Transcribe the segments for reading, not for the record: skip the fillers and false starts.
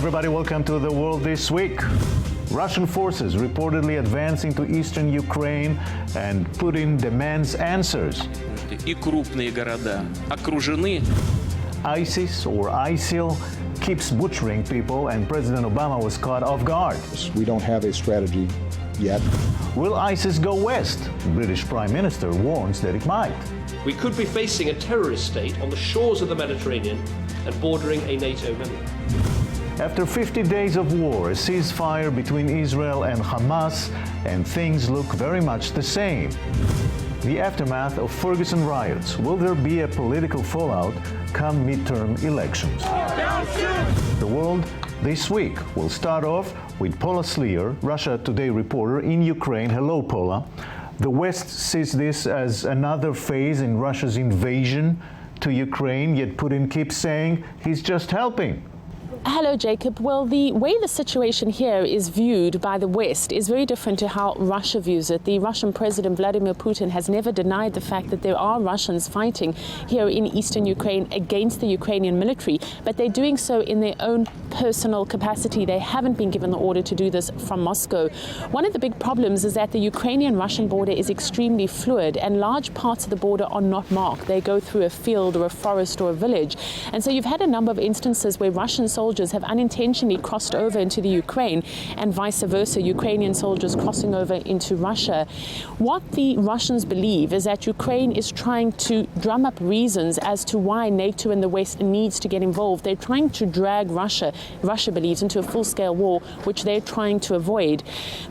everybody, welcome to The World This Week. Russian forces reportedly advancing to eastern Ukraine and Putin demands answers. И крупные города окружены. ISIS or ISIL keeps butchering people and President Obama was caught off guard. We don't have a strategy yet. Will ISIS go west? British Prime Minister warns that it might. We could be facing a terrorist state on the shores of the Mediterranean and bordering a NATO member. After 50 days of war, a ceasefire between Israel and Hamas, and things look very much the same. The aftermath of Ferguson riots. Will there be a political fallout come midterm elections? The World This Week will start off with Paula Slier, Russia Today reporter in Ukraine. Hello, Paula. The West sees this as another phase in Russia's invasion to Ukraine, yet Putin keeps saying he's just helping. Hello, Jacob. Well, the way the situation here is viewed by the West is very different to how Russia views it. The Russian President Vladimir Putin has never denied the fact that there are Russians fighting here in eastern Ukraine against the Ukrainian military, but they're doing so in their own personal capacity. They haven't been given the order to do this from Moscow. One of the big problems is that the Ukrainian-Russian border is extremely fluid and large parts of the border are not marked. They go through a field or a forest or a village. And so you've had a number of instances where Russian soldiers have unintentionally crossed over into the Ukraine and vice versa, Ukrainian soldiers crossing over into Russia. What the Russians believe is that Ukraine is trying to drum up reasons as to why NATO and the West needs to get involved. They're trying to drag Russia believes, into a full-scale war, which they're trying to avoid.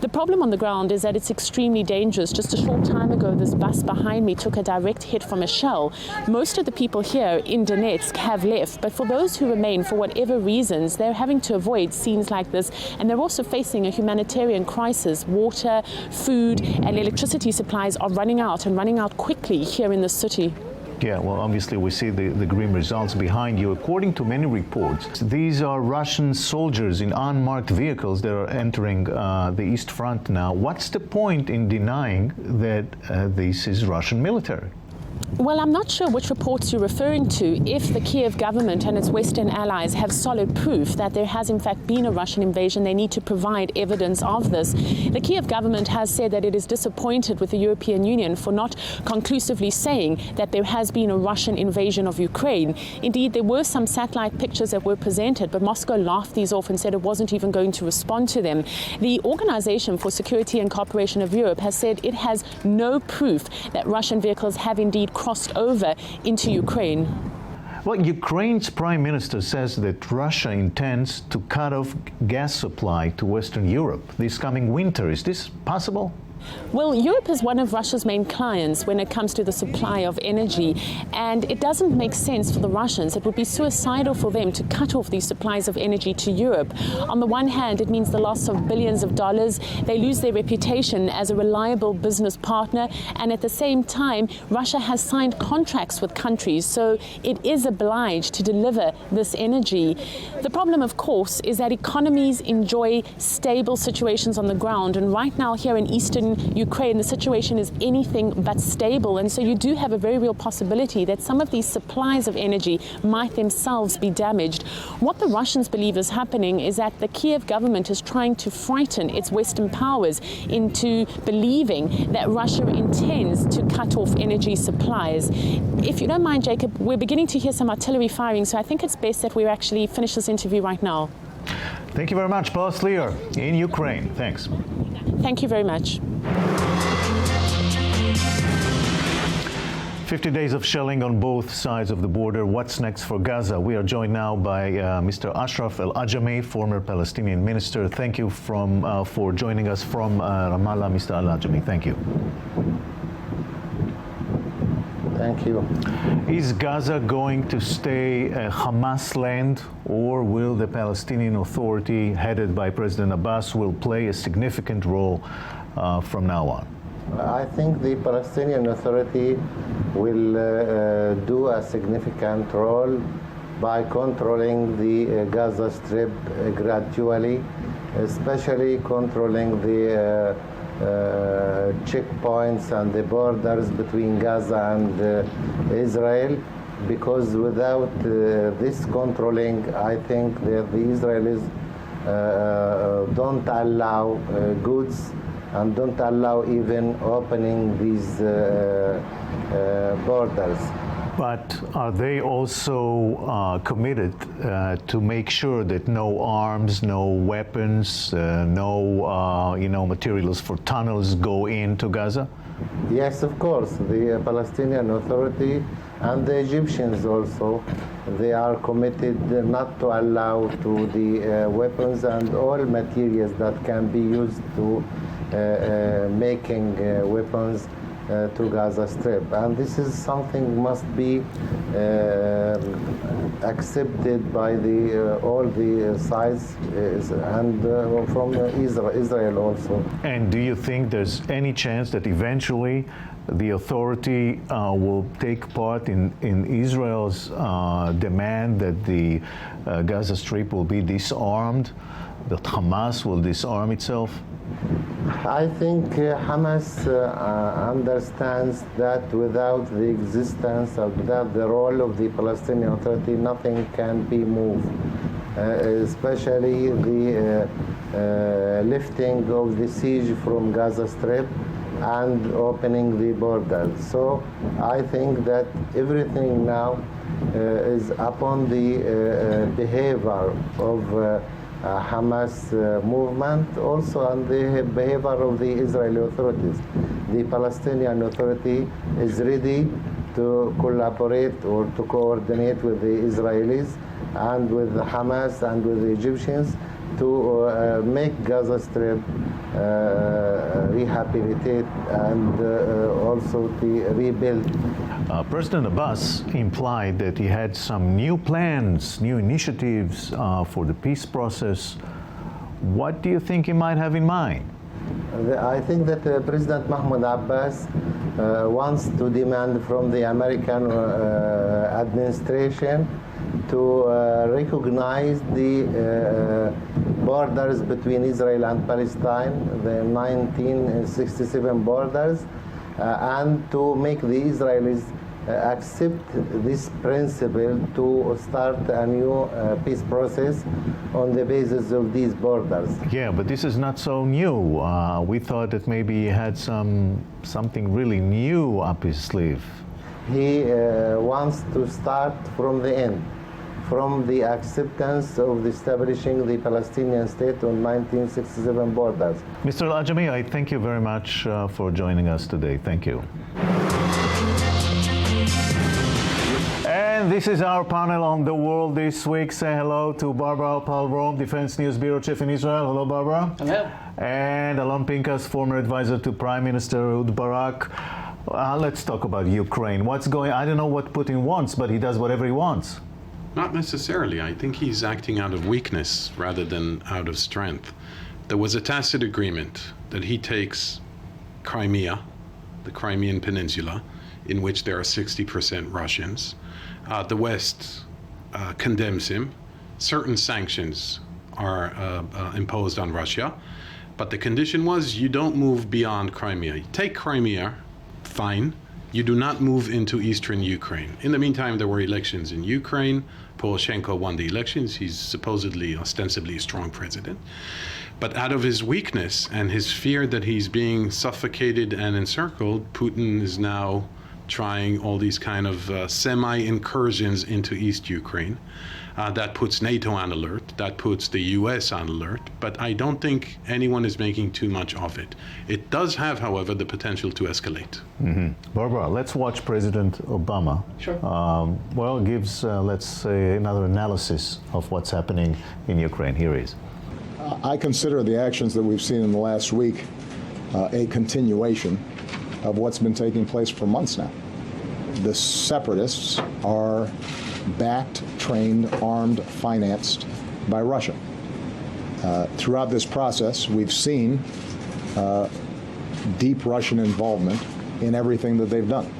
The problem on the ground is that it's extremely dangerous. Just a short time ago, this bus behind me took a direct hit from a shell. Most of the people here in Donetsk have left, but for those who remain, for whatever reason, they're having to avoid scenes like this, and they're also facing a humanitarian crisis. Water, food, and electricity supplies are running out and running out quickly here in the city. Yeah, well, obviously we see the grim results behind you. According to many reports, these are Russian soldiers in unmarked vehicles that are entering the East Front now. What's the point in denying that this is Russian military? Well, I'm not sure which reports you're referring to. If the Kiev government and its Western allies have solid proof that there has in fact been a Russian invasion, they need to provide evidence of this. The Kiev government has said that it is disappointed with the European Union for not conclusively saying that there has been a Russian invasion of Ukraine. Indeed, there were some satellite pictures that were presented, but Moscow laughed these off and said it wasn't even going to respond to them. The Organization for Security and Cooperation of Europe has said it has no proof that Russian vehicles have indeed crossed over into Ukraine. Well, Ukraine's prime minister says that Russia intends to cut off gas supply to Western Europe this coming winter. Is this possible? Well, Europe is one of Russia's main clients when it comes to the supply of energy, and it doesn't make sense for the Russians. It would be suicidal for them to cut off these supplies of energy to Europe. On the one hand, it means the loss of billions of dollars. They lose their reputation as a reliable business partner, and at the same time, Russia has signed contracts with countries, so it is obliged to deliver this energy. The problem, of course, is that economies enjoy stable situations on the ground, and right now here in eastern Ukraine, the situation is anything but stable, and so you do have a very real possibility that some of these supplies of energy might themselves be damaged. What the Russians believe is happening is that the Kiev government is trying to frighten its Western powers into believing that Russia intends to cut off energy supplies. If you don't mind, Jacob, we're beginning to hear some artillery firing, so I think it's best that we actually finish this interview right now. Thank you very much, Paula Slier in Ukraine. Thanks. Thank you very much. 50 days of shelling on both sides of the border. What's next for Gaza? We are joined now by Mr. Ashraf Al-Agami, former Palestinian minister. Thank you for joining us from Ramallah, Mr. Al-Agami. Thank you. Thank you. Is Gaza going to stay a Hamas land, or will the Palestinian Authority, headed by President Abbas, will play a significant role from now on? I think the Palestinian Authority will do a significant role by controlling the Gaza Strip gradually, especially controlling the checkpoints and the borders between Gaza and Israel, because without this controlling, I think that the Israelis don't allow goods and don't allow even opening these borders. But are they also committed to make sure that no arms, no weapons, no materials for tunnels go into Gaza? Yes, of course. The Palestinian Authority and the Egyptians also, they are committed not to allow to the weapons and all materials that can be used to making weapons to Gaza Strip, and this is something must be accepted by the all the sides and from Israel also. And do you think there's any chance that eventually the authority will take part in Israel's demand that the Gaza Strip will be disarmed, that Hamas will disarm itself? I think Hamas understands that without the existence or without the role of the Palestinian Authority, nothing can be moved, especially the lifting of the siege from Gaza Strip and opening the borders. So I think that everything now is upon the behavior of Hamas movement, also on the behavior of the Israeli authorities. The Palestinian Authority is ready to collaborate or to coordinate with the Israelis and with Hamas and with the Egyptians to make Gaza Strip rehabilitate and also to rebuild. President Abbas implied that he had some new plans, new initiatives for the peace process. What do you think he might have in mind? I think that President Mahmoud Abbas wants to demand from the American administration to recognize the borders between Israel and Palestine, the 1967 borders, and to make the Israelis accept this principle to start a new peace process on the basis of these borders. Yeah, but this is not so new. We thought that maybe he had something really new up his sleeve. He wants to start from the end, from the acceptance of establishing the Palestinian state on 1967 borders. Mr. Agami, I thank you very much for joining us today. Thank you. And this is our panel on the world this week. Say hello to Barbara Palrom, Defense News Bureau Chief in Israel. Hello, Barbara. Hello. And Alon Pinkas, former advisor to Prime Minister Ehud Barak. Let's talk about Ukraine. What's going on? I don't know what Putin wants, but he does whatever he wants. Not necessarily. I think he's acting out of weakness rather than out of strength. There was a tacit agreement that he takes Crimea, the Crimean Peninsula, in which there are 60% Russians. The West condemns him. Certain sanctions are imposed on Russia, but the condition was you don't move beyond Crimea. You take Crimea, fine. You do not move into eastern Ukraine. In the meantime, there were elections in Ukraine. Poroshenko won the elections. He's supposedly, ostensibly a strong president. But out of his weakness and his fear that he's being suffocated and encircled, Putin is now trying all these kind of semi-incursions into East Ukraine. That puts NATO on alert, that puts the US on alert, but I don't think anyone is making too much of it. It does have, however, the potential to escalate. Mm-hmm. Barbara, let's watch President Obama. Sure. Gives, let's say, another analysis of what's happening in Ukraine. Here he is. I consider the actions that we've seen in the last week a continuation of what's been taking place for months now. The separatists are backed, trained, armed, financed by Russia. Throughout this process, we've seen deep Russian involvement in everything that they've done.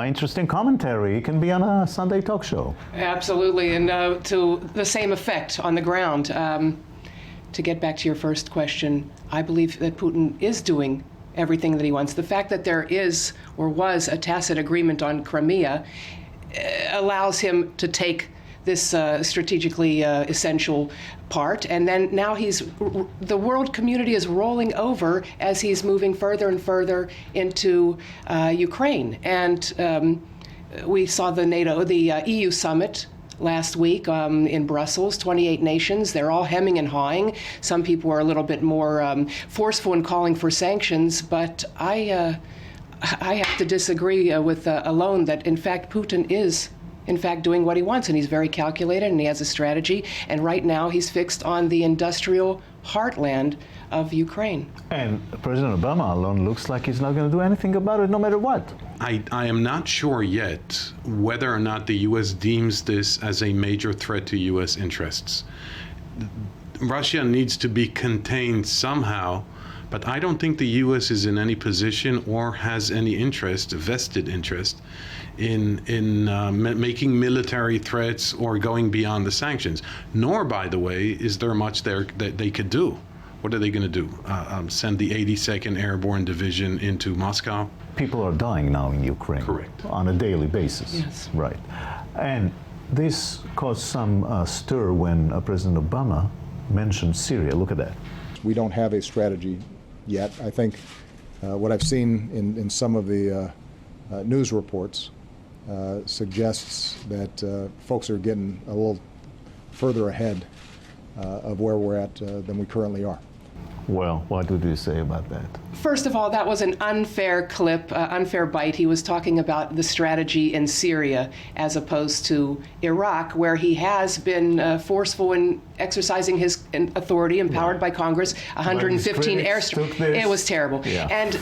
Interesting commentary. It can be on a Sunday talk show. Absolutely, and to the same effect on the ground. To get back to your first question, I believe that Putin is doing everything that he wants. The fact that there is or was a tacit agreement on Crimea allows him to take this strategically essential part. And then now the world community is rolling over as he's moving further and further into Ukraine. And we saw the EU summit last week in Brussels, 28 nations. They're all hemming and hawing. Some people are a little bit more forceful in calling for sanctions, but I have to disagree with Alon that, in fact, Putin is in fact doing what he wants, and he's very calculated, and he has a strategy, and right now he's fixed on the industrial heartland of Ukraine. And President Obama alone looks like he's not going to do anything about it no matter what. I am not sure yet whether or not the U.S. deems this as a major threat to U.S. interests. Russia needs to be contained somehow, but I don't think the U.S. is in any position or has any interest, vested interest, in making military threats or going beyond the sanctions. Nor, by the way, is there much there that they could do. What are they going to do? Send the 82nd Airborne Division into Moscow? People are dying now in Ukraine. Correct. On a daily basis. Yes. Right. And this caused some stir when President Obama mentioned Syria. Look at that. We don't have a strategy yet. I think what I've seen in some of the news reports suggests that folks are getting a little further ahead of where we're at than we currently are. Well, what would you say about that? First of all, that was an unfair clip, unfair bite. He was talking about the strategy in Syria as opposed to Iraq, where he has been forceful in exercising his authority, empowered by Congress, 115 airstrikes. It was terrible. Yeah. And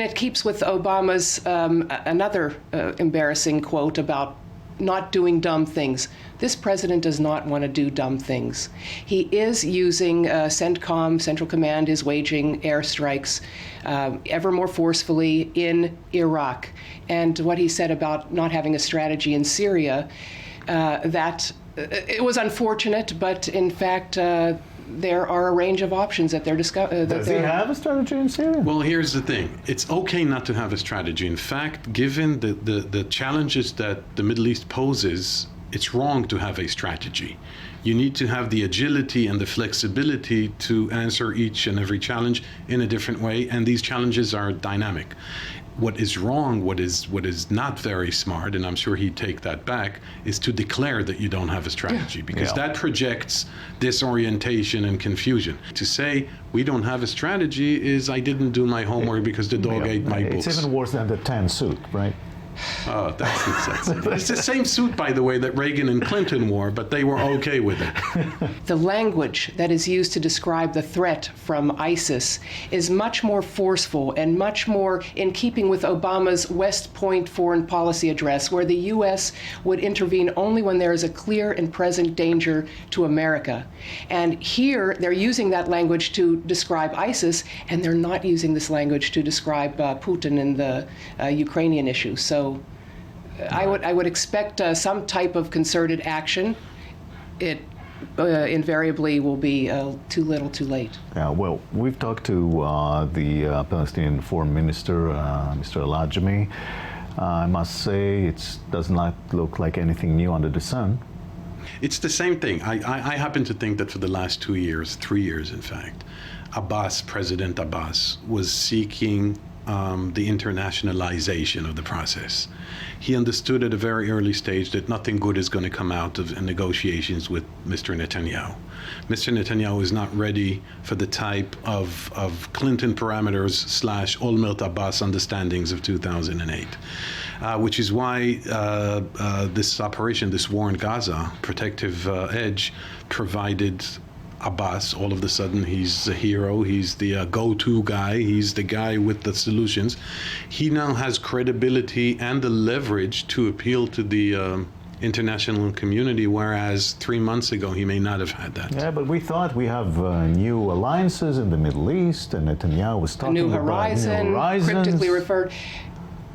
it keeps with Obama's another embarrassing quote about not doing dumb things. This president does not want to do dumb things. He is using CENTCOM, Central Command is waging airstrikes ever more forcefully in Iraq. And what he said about not having a strategy in Syria, that it was unfortunate, but in fact, there are a range of options that they're discussing. Does he have a strategy in Syria? Well, here's the thing. It's okay not to have a strategy. In fact, given the challenges that the Middle East poses, it's wrong to have a strategy. You need to have the agility and the flexibility to answer each and every challenge in a different way, and these challenges are dynamic. What is wrong, what is not very smart, and I'm sure he'd take that back, is to declare that you don't have a strategy, because that projects disorientation and confusion. To say we don't have a strategy is I didn't do my homework because the dog ate my books. It's even worse than the tan suit, right? Oh, that's insensitive. It's the same suit, by the way, that Reagan and Clinton wore, but they were okay with it. The language that is used to describe the threat from ISIS is much more forceful and much more in keeping with Obama's West Point foreign policy address, where the U.S. would intervene only when there is a clear and present danger to America. And here, they're using that language to describe ISIS, and they're not using this language to describe Putin and the Ukrainian issue. So I would expect some type of concerted action. It invariably will be too little, too late. Yeah, well, we've talked to the Palestinian Foreign Minister, Mr. Agami. I must say it does not look like anything new under the sun. It's the same thing. I happen to think that for the last 2 years, 3 years in fact, President Abbas was seeking the internationalization of the process. He understood at a very early stage that nothing good is going to come out of negotiations with Mr. Netanyahu. Mr. Netanyahu is not ready for the type of Clinton parameters / Olmert Abbas understandings of 2008, which is why this operation, this war in Gaza, Protective Edge, provided Abbas. All of a sudden, he's a hero. He's the go-to guy. He's the guy with the solutions. He now has credibility and the leverage to appeal to the international community, whereas 3 months ago, he may not have had that. Yeah, but we thought we have new alliances in the Middle East, and Netanyahu was talking New about Horizon, New Horizons. cryptically referred.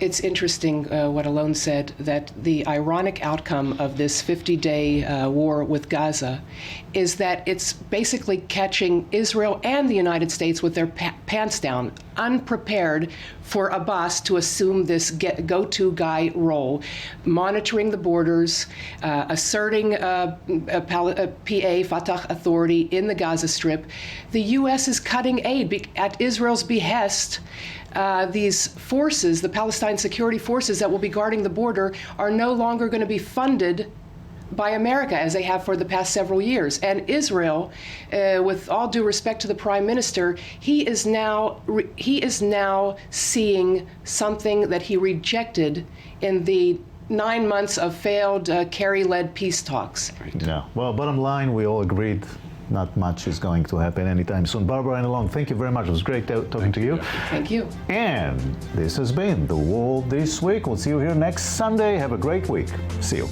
It's interesting what Alon said, that the ironic outcome of this 50-day war with Gaza is that it's basically catching Israel and the United States with their pants down, unprepared for Abbas to assume this go-to guy role, monitoring the borders, asserting a Fatah authority in the Gaza Strip. The U.S. is cutting aid at Israel's behest. These forces, the Palestine security forces that will be guarding the border, are no longer going to be funded by America as they have for the past several years. And Israel, with all due respect to the Prime Minister, he is now seeing something that he rejected in the 9 months of failed Kerry-led peace talks. Yeah. Well, bottom line, we all agreed not much is going to happen anytime soon. Barbara and Alon, thank you very much. It was great talking to you. Thank you. And this has been The World This Week. We'll see you here next Sunday. Have a great week. See you.